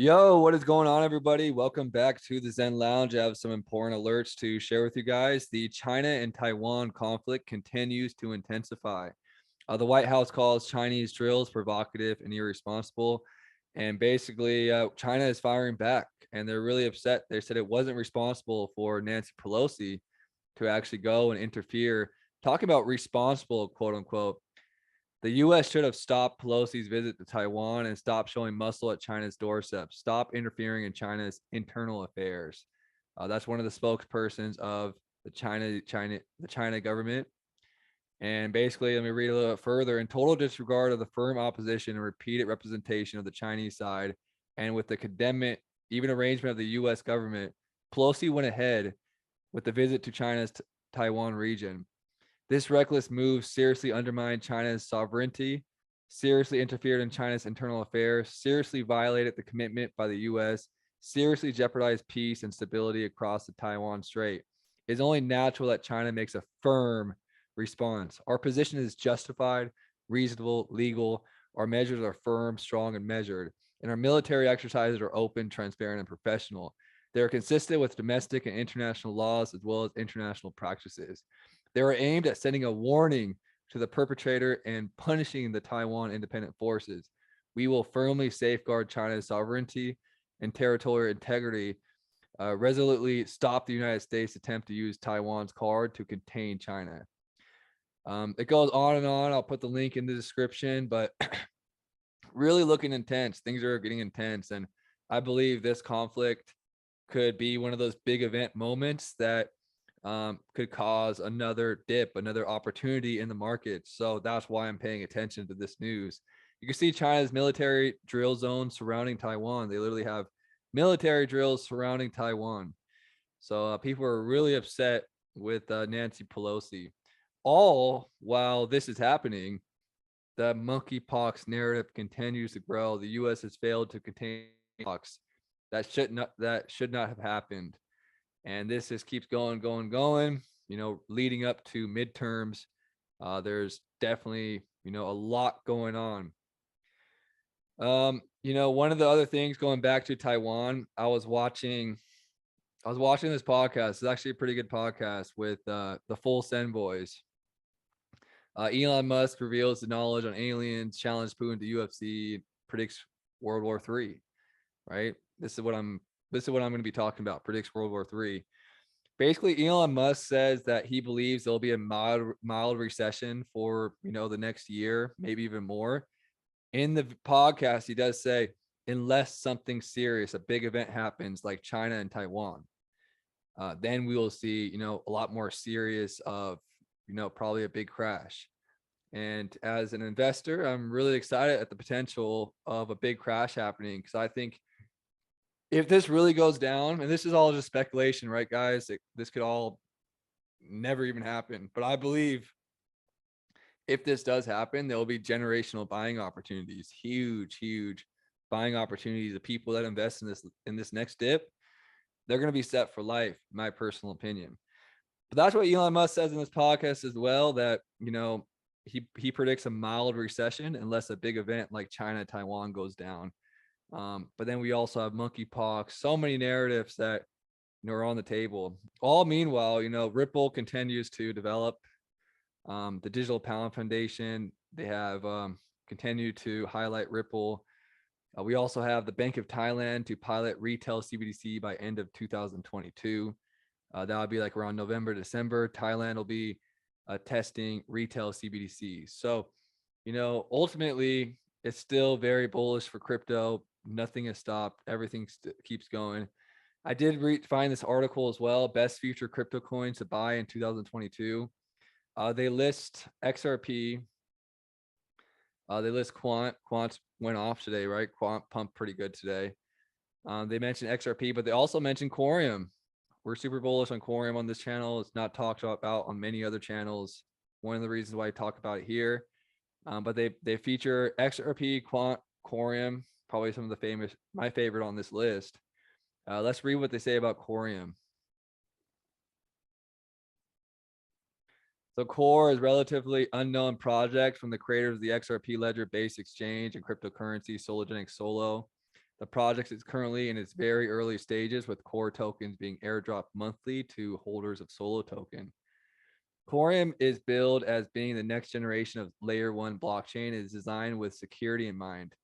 Yo, what is going on, everybody? Welcome back to the Zen Lounge. I have some important alerts to share with you guys. The China and Taiwan conflict continues to intensify. The White House calls Chinese drills provocative and irresponsible. And basically, China is firing back and they're really upset. They said it wasn't responsible for Nancy Pelosi to actually go and interfere. Talking about responsible, quote unquote. The U.S. should have stopped Pelosi's visit to Taiwan and stopped showing muscle at China's doorstep. Stop interfering in China's internal affairs. That's one of the spokespersons of the China government. And basically, let me read a little bit further. In total disregard of the firm opposition and repeated representation of the Chinese side, and with the condemnment, even arrangement of the U.S. government, Pelosi went ahead with the visit to China's Taiwan region. This reckless move seriously undermined China's sovereignty, seriously interfered in China's internal affairs, seriously violated the commitment by the U.S., seriously jeopardized peace and stability across the Taiwan Strait. It is only natural that China makes a firm response. Our position is justified, reasonable, legal. Our measures are firm, strong, and measured. And our military exercises are open, transparent, and professional. They are consistent with domestic and international laws as well as international practices. They were aimed at sending a warning to the perpetrator and punishing the Taiwan independent forces. We will firmly safeguard China's sovereignty and territorial integrity, resolutely stop the United States' attempt to use Taiwan's card to contain China. It goes on and on. I'll put the link in the description, but really looking intense. Things are getting intense. And I believe this conflict could be one of those big event moments that could cause another dip, another opportunity in the market. So that's why I'm paying attention to this news. You can see China's military drill zone surrounding Taiwan. They literally have military drills surrounding Taiwan. So people are really upset with Nancy Pelosi. All while this is happening, the monkeypox narrative continues to grow. The U.S. has failed to contain pox. That should not have happened. And this just keeps going, leading up to midterms. There's definitely, a lot going on. One of the other things going back to Taiwan, I was watching this podcast. It's actually a pretty good podcast with the Full Send Boys. Elon Musk reveals the knowledge on aliens, challenge Putin to UFC, predicts World War III. Right? This is what I'm going to be talking about. Predicts World War III. Basically, Elon Musk says that he believes there'll be a mild recession for the next year, maybe even more. In the podcast, he does say, unless something serious, a big event happens like China and Taiwan, then we will see a lot more serious of probably a big crash. And as an investor, I'm really excited at the potential of a big crash happening, because I think if this really goes down, and this is all just speculation, right, guys? This could all never even happen. But I believe if this does happen, there will be generational buying opportunities, huge buying opportunities. The people that invest in this next dip, they're going to be set for life, my personal opinion. But that's what Elon Musk says in this podcast as well, that he predicts a mild recession unless a big event like China, Taiwan goes down. But then we also have monkeypox, so many narratives that are on the table. All meanwhile, Ripple continues to develop. The Digital Pound Foundation, they have continued to highlight Ripple. We also have the Bank of Thailand to pilot retail CBDC by end of 2022. That would be like around November, December. Thailand will be testing retail CBDC. So, ultimately, it's still very bullish for crypto. Nothing has stopped. Everything keeps going. I did find this article as well. Best future crypto coins to buy in 2022. They list XRP. They list Quant. Quant went off today, right? Quant pumped pretty good today. They mentioned XRP, but they also mentioned Quorium. We're super bullish on Quorium on this channel. It's not talked about on many other channels. One of the reasons why I talk about it here. But they feature XRP, Quant, Quorium, probably some of the my favorite on this list. Let's read what they say about Quorium. So Core is relatively unknown project from the creators of the XRP ledger based exchange and cryptocurrency Sologenic Solo. The project is currently in its very early stages, with core tokens being airdropped monthly to holders of Solo token. Corium is billed as being the next generation of layer one blockchain. It is designed with security in mind.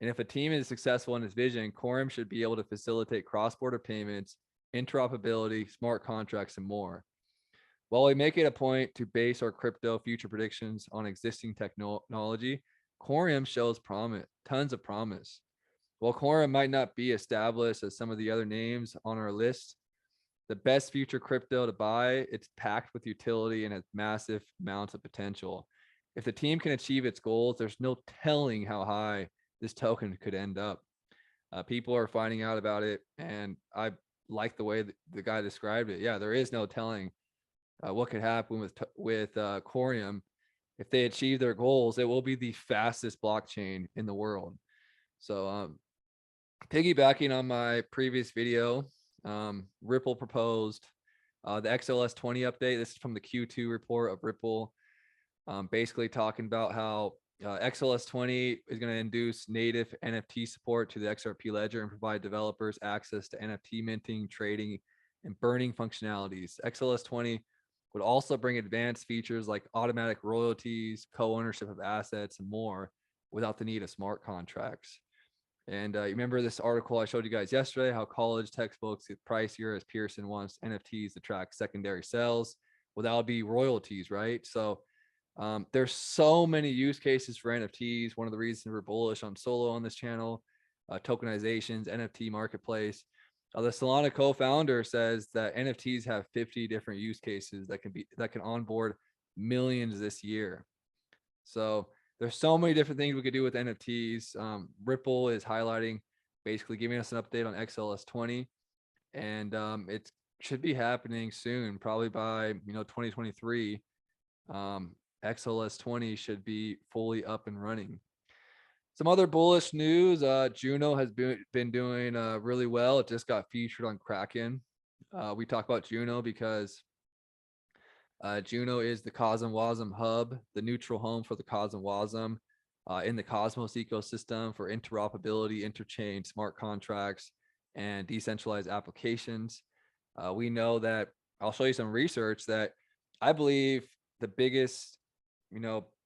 And if a team is successful in its vision, Corium should be able to facilitate cross-border payments, interoperability, smart contracts, and more. While we make it a point to base our crypto future predictions on existing technology, Corium shows promise, tons of promise. While Corium might not be established as some of the other names on our list, the best future crypto to buy, it's packed with utility and has massive amounts of potential. If the team can achieve its goals, there's no telling how high this token could end up. People are finding out about it, and I like the way the guy described it. Yeah, there is no telling what could happen with Corium. If they achieve their goals, it will be the fastest blockchain in the world. So piggybacking on my previous video, Ripple proposed the XLS20 update. This is from the Q2 report of Ripple, basically talking about how XLS20 is going to induce native NFT support to the XRP ledger and provide developers access to NFT minting, trading, and burning functionalities. XLS20 would also bring advanced features like automatic royalties, co-ownership of assets, and more without the need of smart contracts. And you remember this article I showed you guys yesterday, how college textbooks get pricier as Pearson wants NFTs to track secondary sales. Well, that would be royalties, right? So there's so many use cases for NFTs. One of the reasons we're bullish on Solo on this channel, tokenizations, NFT marketplace. The Solana co-founder says that NFTs have 50 different use cases that can onboard millions this year. So there's so many different things we could do with NFTs. Ripple is highlighting, basically giving us an update on XLS20, and it should be happening soon, probably by 2023. XLS20 should be fully up and running. Some other bullish news, Juno has been doing really well. It just got featured on Kraken. We talk about Juno because Juno is the Cosm Wasm hub, the neutral home for the Cosm Wasm in the Cosmos ecosystem for interoperability, interchain, smart contracts, and decentralized applications. We know that, I'll show you some research that I believe the biggest,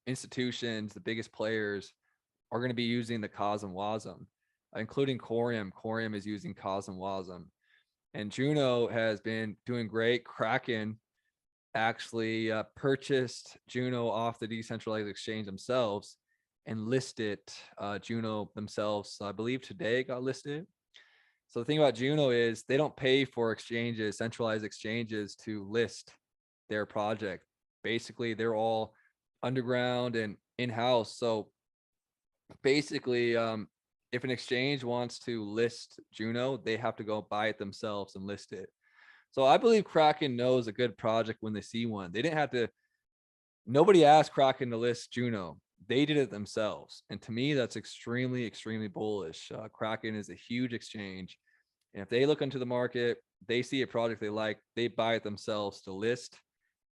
institutions, the biggest players are going to be using the Cosm Wasm, including Corium. Corium is using Cosm Wasm, and Juno has been doing great. Kraken actually purchased Juno off the decentralized exchange themselves and listed Juno themselves. I believe today it got listed. So the thing about Juno is they don't pay for exchanges, centralized exchanges, to list their project. Basically, they're all underground and in-house. So basically, if an exchange wants to list Juno, they have to go buy it themselves and list it. So I believe Kraken knows a good project when they see one. They didn't have to, nobody asked Kraken to list Juno. They did it themselves. And to me, that's extremely, extremely bullish. Kraken is a huge exchange. And if they look into the market, they see a project they like, they buy it themselves to list.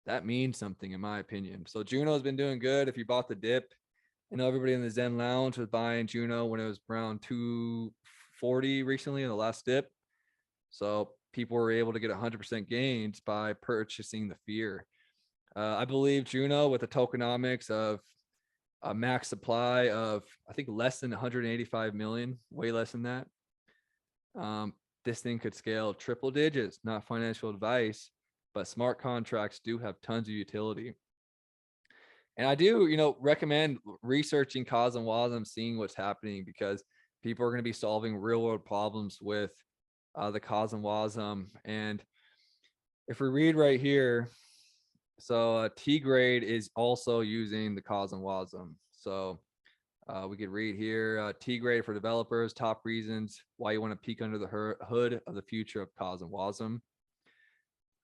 That means something, in my opinion. So Juno has been doing good. If you bought the dip, everybody in the Zen Lounge was buying Juno when it was around 240 recently in the last dip. So people were able to get 100% gains by purchasing the fear. I believe Juno, with the tokenomics of a max supply of, I think, less than 185 million, way less than that. This thing could scale triple digits, not financial advice, but smart contracts do have tons of utility. And I do, recommend researching Cosm Wasm, seeing what's happening, because people are going to be solving real world problems with the Cosm Wasm. And if we read right here, so T-Grade is also using the Cosm Wasm. So we could read here, T-Grade for developers, top reasons why you want to peek under the hood of the future of Cosm Wasm.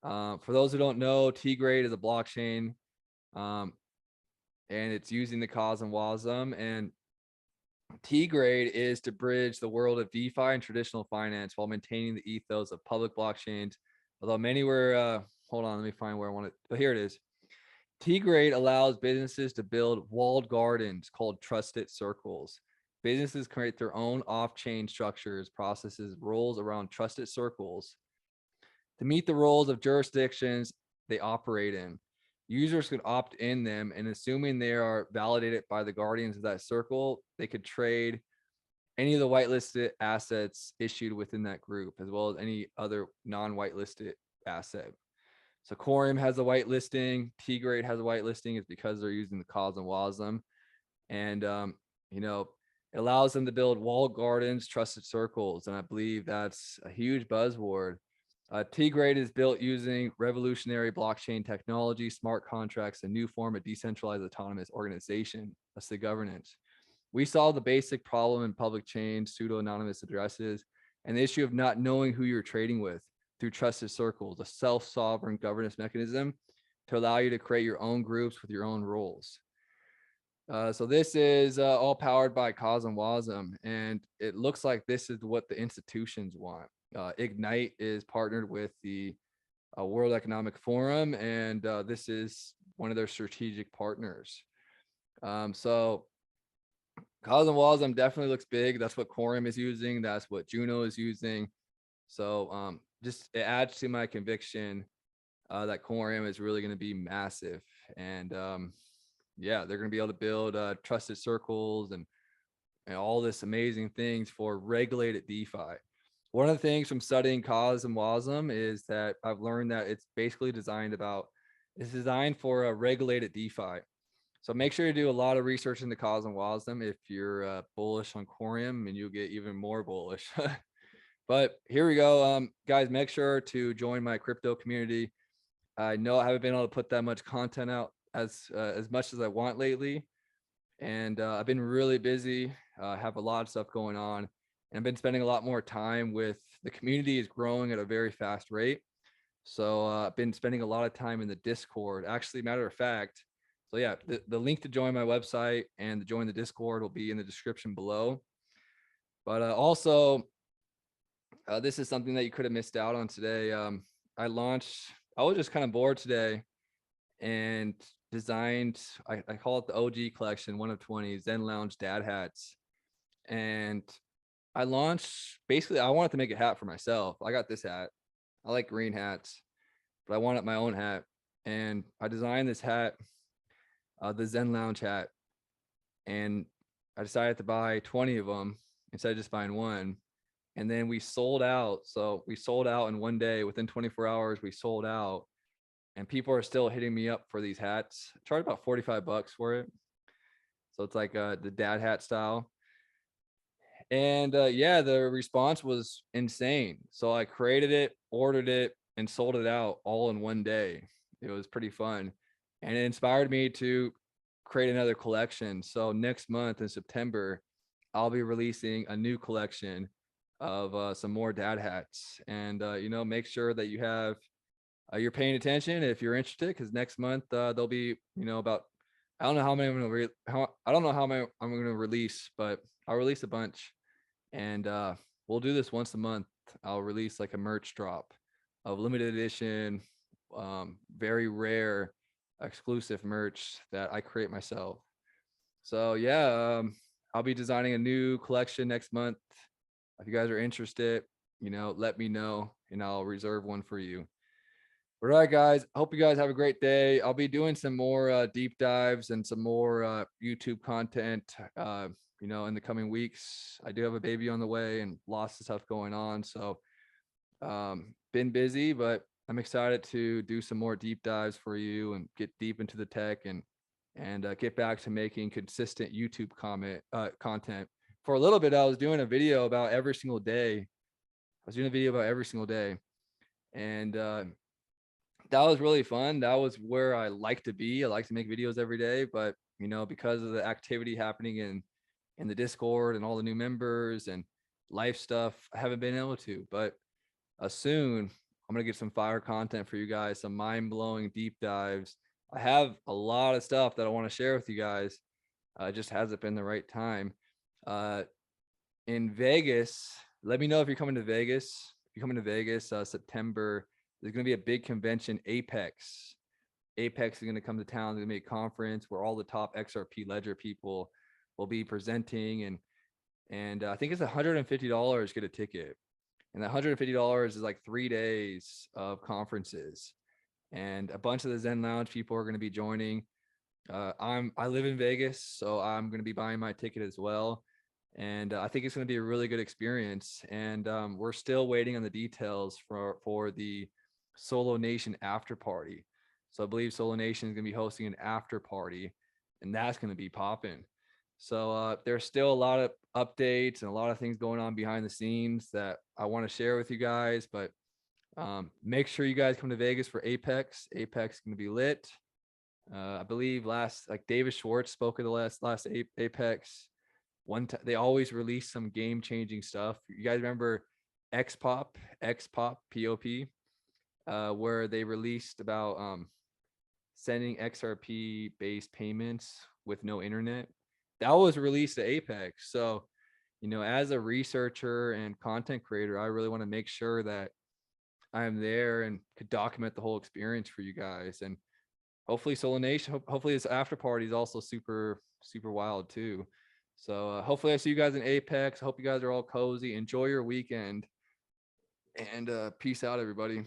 For those who don't know, T-Grade is a blockchain, and it's using the Cosm Wasm. And T-Grade is to bridge the world of DeFi and traditional finance while maintaining the ethos of public blockchains. Although many were, hold on, let me find where I want it. But here it is. T-Grade allows businesses to build walled gardens called trusted circles. Businesses create their own off-chain structures, processes, rules around trusted circles to meet the rules of jurisdictions they operate in. Users could opt in them, and assuming they are validated by the guardians of that circle, they could trade any of the whitelisted assets issued within that group, as well as any other non-whitelisted asset. So Corium has a whitelisting, T-Grade has a whitelisting. It's because they're using the Cos and Wasm. And, you know, it allows them to build walled gardens, trusted circles. And I believe that's a huge buzzword. T-Grade is built using revolutionary blockchain technology, smart contracts, a new form of decentralized autonomous organization. That's the governance. We solve the basic problem in public chains, pseudo-anonymous addresses, and the issue of not knowing who you're trading with through trusted circles, a self-sovereign governance mechanism to allow you to create your own groups with your own rules. So this is all powered by Cos and Wasm, and it looks like this is what the institutions want. Ignite is partnered with the World Economic Forum, and this is one of their strategic partners. So Cos and Wasm definitely looks big. That's what Corium is using. That's what Juno is using. So just it adds to my conviction that Corium is really going to be massive. And yeah, they're going to be able to build trusted circles and all this amazing things for regulated DeFi. One of the things from studying Cos and Wasm is that I've learned that it's basically designed for a regulated DeFi. So make sure you do a lot of research into Cos and Wasm if you're bullish on Corium, and you'll get even more bullish. But here we go. Guys, make sure to join my crypto community. I know I haven't been able to put that much content out as much as I want lately. And I've been really busy, have a lot of stuff going on. And I've been spending a lot more time with the community is growing at a very fast rate. So I've been spending a lot of time in the Discord. Actually, matter of fact, so yeah, the link to join my website and to join the Discord will be in the description below. But also, this is something that you could have missed out on today. I was just kind of bored today and designed, I call it the OG collection, 1 of 20 Zen Lounge dad hats. And I wanted to make a hat for myself. I got this hat. I like green hats, but I wanted my own hat. And I designed this hat, the Zen Lounge hat. And I decided to buy 20 of them instead of just buying one. And then we sold out. So we sold out in one day. Within 24 hours, we sold out. And people are still hitting me up for these hats. I charged about $45 for it. So it's like the dad hat style. And yeah, the response was insane. So I created it, ordered it, and sold it out all in one day. It was pretty fun. And it inspired me to create another collection. So next month in September, I'll be releasing a new collection of some more dad hats. And, make sure that you're paying attention if you're interested, because next month there'll be, about, I don't know how many I'm going to release, but I'll release a bunch. And we'll do this once a month. I'll release like a merch drop of limited edition, very rare, exclusive merch that I create myself. So yeah, I'll be designing a new collection next month. If you guys are interested, let me know and I'll reserve one for you. All right, guys. Hope you guys have a great day. I'll be doing some more deep dives and some more YouTube content, in the coming weeks. I do have a baby on the way and lots of stuff going on. So been busy, but I'm excited to do some more deep dives for you and get deep into the tech and get back to making consistent YouTube content. For a little bit, I was doing a video about every single day. And that was really fun. That was where I like to be. I like to make videos every day, but because of the activity happening in the Discord and all the new members and life stuff, I haven't been able to. But soon, I'm gonna get some fire content for you guys, some mind-blowing deep dives. I have a lot of stuff that I want to share with you guys. It just hasn't been the right time. In Vegas, let me know if you're coming to Vegas. If you're coming to Vegas, September. There's going to be a big convention, Apex. Apex is going to come to town. There's going to be a conference where all the top XRP Ledger people will be presenting, and And I think it's $150 get a ticket. And that $150 is like 3 days of conferences. And a bunch of the Zen Lounge people are going to be joining. I live in Vegas, so I'm going to be buying my ticket as well. And I think it's going to be a really good experience. And we're still waiting on the details for the Solo Nation after party. So I believe Solo Nation is going to be hosting an after party, and that's going to be popping. So there's still a lot of updates and a lot of things going on behind the scenes that I want to share with you guys. But make sure you guys come to Vegas for Apex. Apex is going to be lit. I believe like David Schwartz spoke at the last Apex. One time they always release some game changing stuff. You guys remember Xpop, POP, where they released about sending XRP based payments with no internet. That was released at Apex. So, as a researcher and content creator, I really want to make sure that I'm there and could document the whole experience for you guys. And hopefully Solo Nation, hopefully this after party is also super, super wild too. So hopefully I see you guys in Apex. I hope you guys are all cozy. Enjoy your weekend, and peace out, everybody.